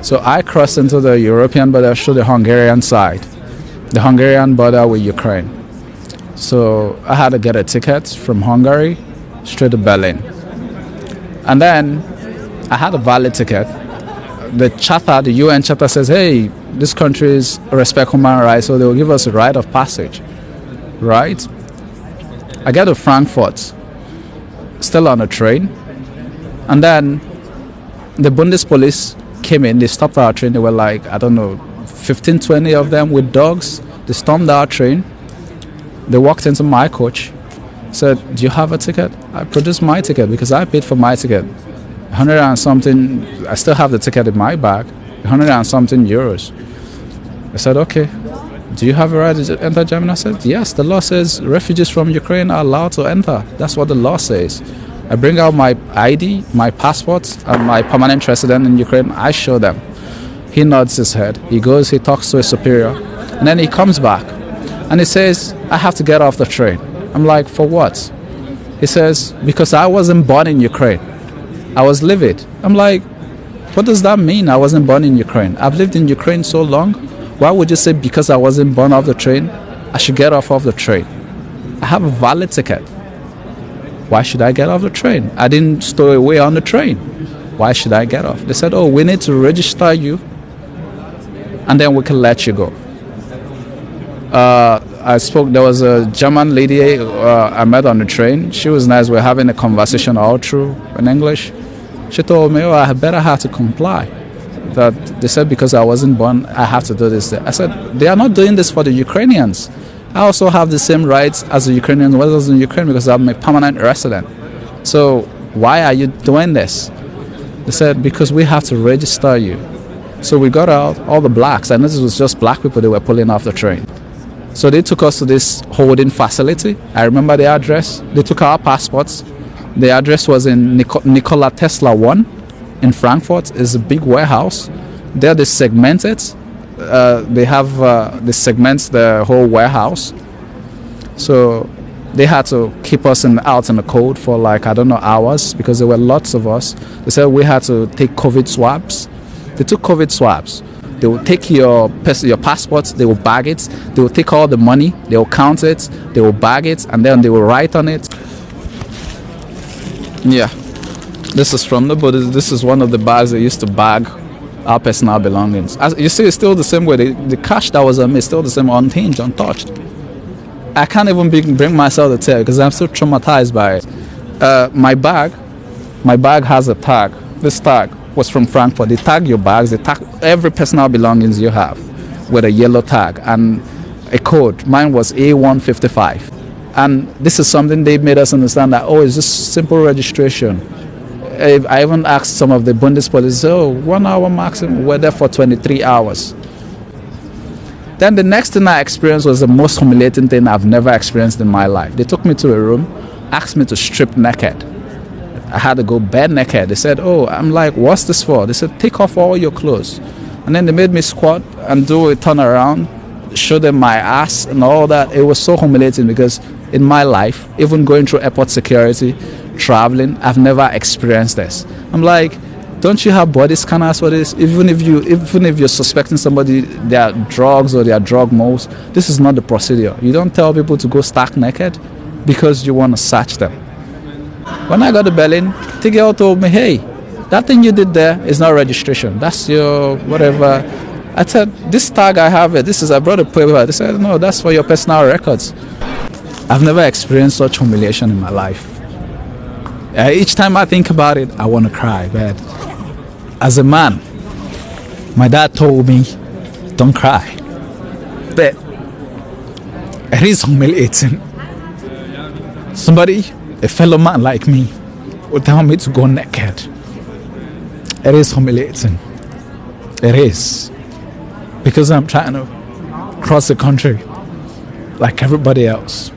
So I crossed into the European border through the Hungarian side, the Hungarian border with Ukraine. So I had to get a ticket from Hungary straight to Berlin. And then I had a valid ticket. The charter, the UN charter says, hey, this countries respect human rights, so they will give us a right of passage, right? I get to Frankfurt, still on a train, and then the Bundespolice came in, they stopped our train, they were like, I don't know, 15, 20 of them with dogs. They stormed our train, they walked into my coach, said, do you have a ticket? I produced my ticket because I paid for my ticket. 100 and something, I still have the ticket in my bag, 100 and something euros. I said, okay, do you have a right to enter Germany? I said, yes, the law says refugees from Ukraine are allowed to enter. That's what the law says. I bring out my ID, my passport, and my permanent resident in Ukraine. I show them. He nods his head. He goes, he talks to his superior, and then he comes back, and he says, I have to get off the train. I'm like, for what? He says, because I wasn't born in Ukraine. I was livid. I'm like, what does that mean? I wasn't born in Ukraine. I've lived in Ukraine so long. Why would you say because I wasn't born off the train, I should get off of the train? I have a valid ticket. Why should I get off the train? I didn't stow away on the train. Why should I get off? They said, oh, we need to register you and then we can let you go. There was a German lady I met on the train. She was nice. We were having a conversation all through in English. She told me, oh, I better have to comply. That they said because I wasn't born, I have to do this. I said, they are not doing this for the Ukrainians. I also have the same rights as the Ukrainians who was in Ukraine because I'm a permanent resident. So why are you doing this? They said, because we have to register you. So we got out, all the blacks, and this was just black people, they were pulling off the train. So they took us to this holding facility. I remember the address. They took our passports. The address was in Nikola Tesla 1 in Frankfurt. It's a big warehouse. There they segment it. They have they segment the whole warehouse. So they had to keep us out in the cold for like, I don't know, hours because there were lots of us. They said we had to take COVID swabs. They took COVID swabs. They will take your passports, they will bag it, they will take all the money, they will count it, they will bag it, and then they will write on it. Yeah, this is from the Buddhist. This is one of the bags they used to bag our personal belongings. As you see, it's still the same way. The cash that was on me is still the same, unhinged, untouched. I can't even bring myself to tell because I'm still traumatized by it. My bag has a tag. This tag was from Frankfurt. They tag your bags, they tag every personal belongings you have with a yellow tag and a code. Mine was A155. And this is something they made us understand that, oh, it's just simple registration. I even asked some of the Bundespolice, oh, 1 hour maximum, we're there for 23 hours. Then the next thing I experienced was the most humiliating thing I've never experienced in my life. They took me to a room, asked me to strip naked. I had to go bare naked. They said, oh, I'm like, what's this for? They said, take off all your clothes. And then they made me squat and do a turn around, show them my ass and all that. It was so humiliating because in my life, even going through airport security, traveling, I've never experienced this. I'm like, don't you have body scanners for this? Even if you're suspecting somebody, they are drugs or they are drug moles, this is not the procedure. You don't tell people to go stark naked because you want to search them. When I got to Berlin, the girl told me, hey, that thing you did there is not registration. That's your whatever. I said, this tag I have it. I brought a paper. They said, no, that's for your personal records. I've never experienced such humiliation in my life. Each time I think about it, I want to cry. But as a man, my dad told me, don't cry. But it is humiliating. A fellow man like me, would tell me to go naked. It is humiliating. It is. Because I'm trying to cross the country like everybody else.